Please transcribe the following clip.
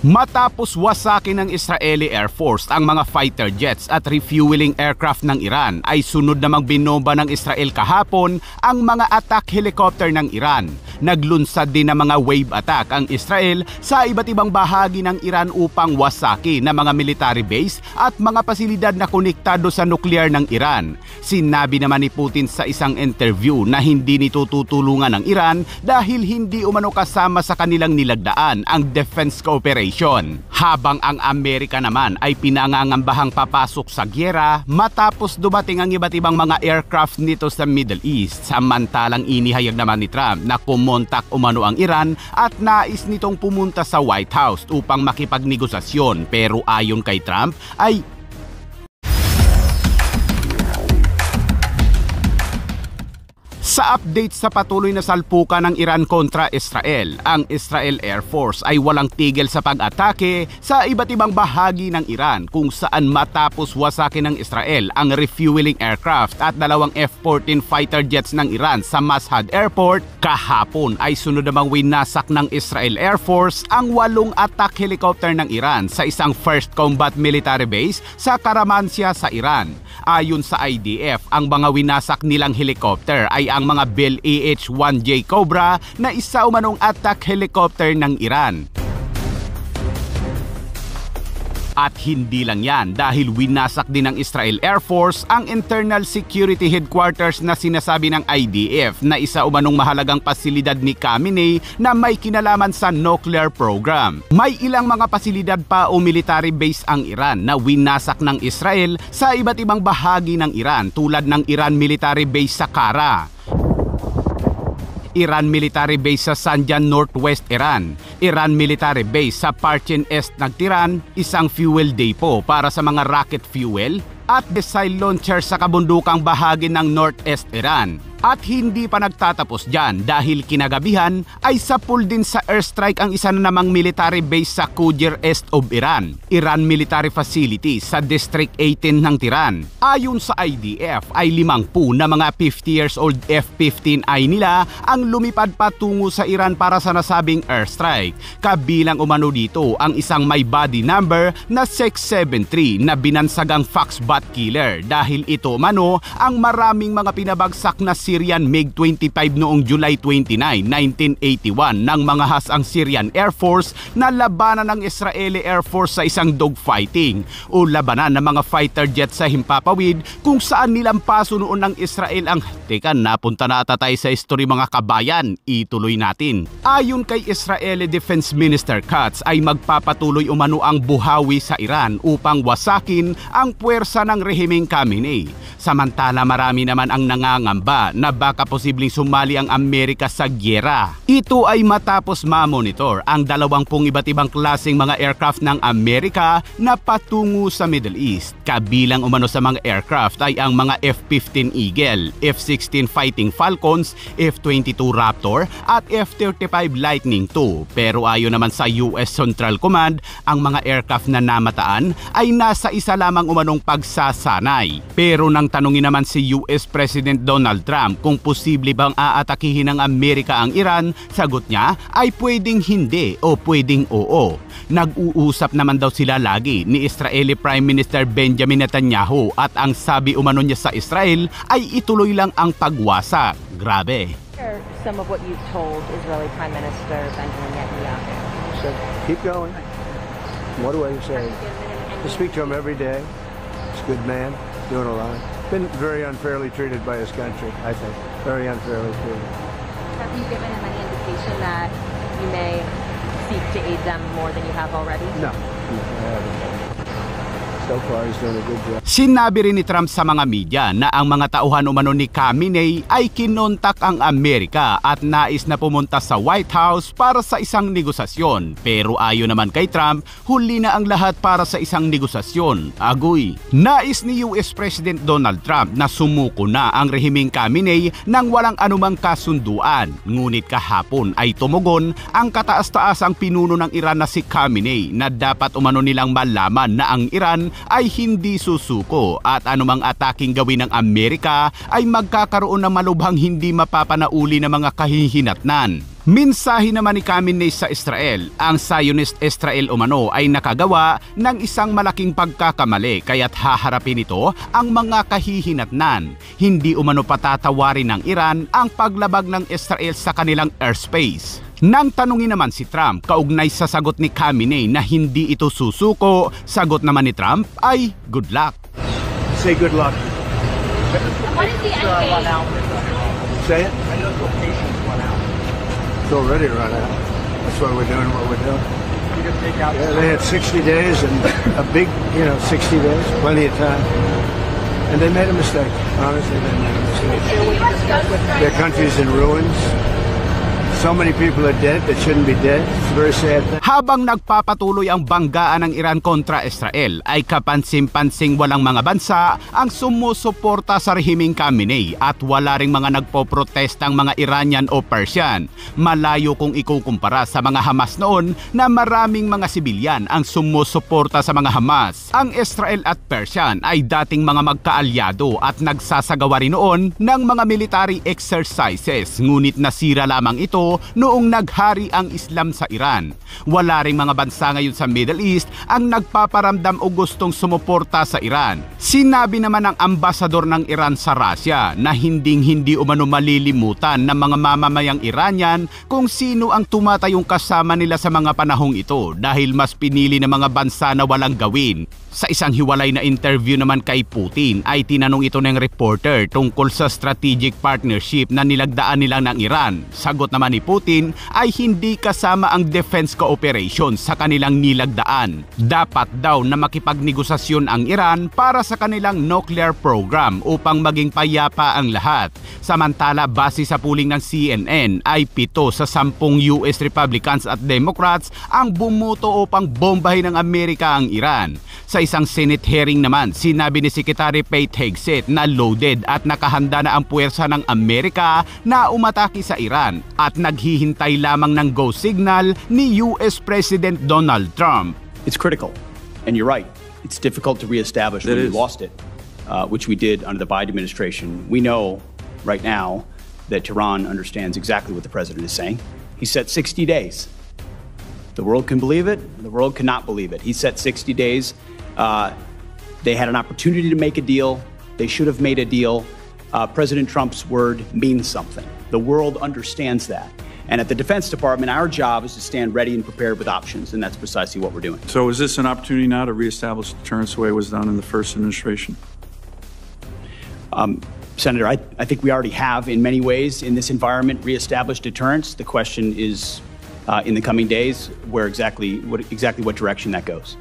Matapos wasakin ng Israeli Air Force ang mga fighter jets at refueling aircraft ng Iran, ay sunod namang binomba ng Israel kahapon ang mga attack helicopter ng Iran. Naglunsad din ng mga wave attack ang Israel sa iba't ibang bahagi ng Iran upang wasaki ng mga military base at mga pasilidad na konektado sa nuklear ng Iran. Sinabi naman ni Putin sa isang interview na hindi nito tutulungan ng Iran dahil hindi umano kasama sa kanilang nilagdaan ang defense cooperation. Habang ang Amerika naman ay pinangangambahang papasok sa gyera matapos dumating ang iba't ibang mga aircraft nito sa Middle East. Samantalang inihayag naman ni Trump na kumontak umano ang Iran at nais nitong pumunta sa White House upang makipagnegosasyon, pero ayon kay Trump ay sa update sa patuloy na salpukan ng Iran kontra Israel, ang Israel Air Force ay walang tigil sa pag-atake sa iba't ibang bahagi ng Iran, kung saan matapos wasakin ng Israel ang refueling aircraft at dalawang F-14 fighter jets ng Iran sa Mashhad Airport, kahapon ay sunod namang winasak ng Israel Air Force ang 8 attack helicopter ng Iran sa isang First Combat Military Base sa Karamansia sa Iran. Ayon sa IDF, ang mga winasak nilang helicopter ay ang mga Bell AH-1J Cobra na isa umanong attack helicopter ng Iran. At hindi lang yan, dahil winasak din ng Israel Air Force ang internal security headquarters na sinasabi ng IDF na isa umanong mahalagang pasilidad ni Khamenei na may kinalaman sa nuclear program. May ilang mga pasilidad pa o military base ang Iran na winasak ng Israel sa iba't ibang bahagi ng Iran, tulad ng Iran Military Base sa Kara, Iran Military Base sa Sanjan, Northwest Iran, Iran Military Base sa Parchin Est ng Tiran, isang fuel depot para sa mga rocket fuel, at missile launcher sa kabundukang bahagi ng Northeast Iran. At hindi pa nagtatapos dyan, dahil kinagabihan ay sapul din sa airstrike ang isa na namang military base sa Qujir East of Iran, Iran Military Facility sa District 18 ng Tiran. Ayon sa IDF ay 50 na mga 50 years old F-15I nila ang lumipad patungo sa Iran para sa nasabing airstrike. Kabilang umano dito ang isang may body number na 673 na binansagang Foxbat killer, dahil ito umano ang maraming mga pinabagsak na Syrian MiG-25 noong July 29, 1981 ng mga hasang Syrian Air Force na labanan ng Israeli Air Force sa isang dogfighting o labanan ng mga fighter jet sa Himpapawid, kung saan nilampaso noon ng Israel ang... Teka, napunta na ata tayo sa history mga kabayan, ituloy natin. Ayon kay Israeli Defense Minister Katz ay magpapatuloy umano ang buhawi sa Iran upang wasakin ang puwersa ng rehimeng Khamenei. Samantala marami naman ang nangangamba na baka posibleng sumali ang Amerika sa gyera. Ito ay matapos ma-monitor ang 20 iba't ibang klaseng mga aircraft ng Amerika na patungo sa Middle East. Kabilang umano sa mga aircraft ay ang mga F-15 Eagle, F-16 Fighting Falcons, F-22 Raptor at F-35 Lightning II. Pero ayon naman sa US Central Command, ang mga aircraft na namataan ay nasa isa lamang umanong pagsasanay. Pero nang tanungin naman si US President Donald Trump kung posible bang aatakihin ng Amerika ang Iran, sagot niya ay pwedeng hindi o pwedeng oo. Nag-uusap naman daw sila lagi ni Israeli Prime Minister Benjamin Netanyahu, at ang sabi umano niya sa Israel ay ituloy lang ang pagwasak. Grabe. Some of what you've told Israeli Prime Minister Benjamin Netanyahu. So keep going. What do I say? I speak to him every day. He's a good man, doing a lot. Been very unfairly treated by his country, I think. Very unfairly treated. Have you given him any indication that you may seek to aid them more than you have already? No, I haven't. So far, he's doing a good job. Sinabi rin ni Trump sa mga media na ang mga tauhan umano ni Khamenei ay kinontak ang Amerika at nais na pumunta sa White House para sa isang negosasyon. Pero ayon naman kay Trump, huli na ang lahat para sa isang negosasyon. Agoy. Nais ni US President Donald Trump na sumuko na ang rehimeng Khamenei nang walang anumang kasunduan. Ngunit kahapon ay tumugon ang kataas-taasang pinuno ng Iran na si Khamenei na dapat umano nilang malaman na ang Iran ay hindi susuko at anumang ataking gawin ng Amerika ay magkakaroon ng malubhang hindi mapapanauli na mga kahihinatnan. Mensahe naman ni Khamenei sa Israel, ang Zionist Israel umano ay nakagawa ng isang malaking pagkakamali kaya't haharapin ito ang mga kahihinatnan. Hindi umano patatawarin ng Iran ang paglabag ng Israel sa kanilang airspace. Nang tanungin naman si Trump kaugnay sa sagot ni Khamenei na hindi ito susuko, sagot naman ni Trump ay good luck. Say good luck. What is the end game? Say it. It's already run out. That's why we're doing what we're doing. Yeah, they had 60 days and a big, 60 days, plenty of time. And they made a mistake. Honestly, they made a mistake. Their country's in ruins. So many people are dead that shouldn't be dead. It's a very sad thing. Habang nagpapatuloy ang banggaan ng Iran kontra Israel, ay kapansin-pansing walang mga bansa ang sumusuporta sa rehimeng Khamenei at wala ring mga nagpoprotestang mga Iranian o Persian. Malayo kung ikukumpara sa mga Hamas noon na maraming mga sibilyan ang sumusuporta sa mga Hamas. Ang Israel at Persian ay dating mga magkaalyado at nagsasagawa rin noon ng mga military exercises, ngunit nasira lamang ito noong naghari ang Islam sa Iran. Wala ring mga bansa ngayon sa Middle East ang nagpaparamdam o gustong sumuporta sa Iran. Sinabi naman ng ambasador ng Iran sa Russia na hindi umano malilimutan ng mga mamamayang Iranian kung sino ang tumatayong kasama nila sa mga panahong ito dahil mas pinili ng mga bansa na walang gawin. Sa isang hiwalay na interview naman kay Putin ay tinanong ito ng reporter tungkol sa strategic partnership na nilagdaan nila ng Iran. Sagot naman ni Putin ay hindi kasama ang defense cooperation sa kanilang nilagdaan. Dapat daw na makipagnegosasyon ang Iran para sa kanilang nuclear program upang maging payapa ang lahat. Samantala, base sa puling ng CNN ay 7 sa 10 US Republicans at Democrats ang bumoto upang bombahin ng Amerika ang Iran. Sa isang Senate hearing naman, sinabi ni Secretary Pete Hegseth na loaded at nakahanda na ang puwersa ng Amerika na umatake sa Iran at naghihintay lamang ng go signal ni US President Donald Trump. It's critical, and you're right. It's difficult to reestablish when we lost it, which we did under the Biden administration. We know right now that Tehran understands exactly what the president is saying. He set 60 days. The world can believe it, the world cannot believe it. He set 60 days. They had an opportunity to make a deal. They should have made a deal. President Trump's word means something. The world understands that. And at the Defense Department, our job is to stand ready and prepared with options, and that's precisely what we're doing. So is this an opportunity now to reestablish deterrence the way it was done in the first administration? Senator, I think we already have, in many ways, in this environment, reestablished deterrence. The question is, in the coming days, what direction that goes.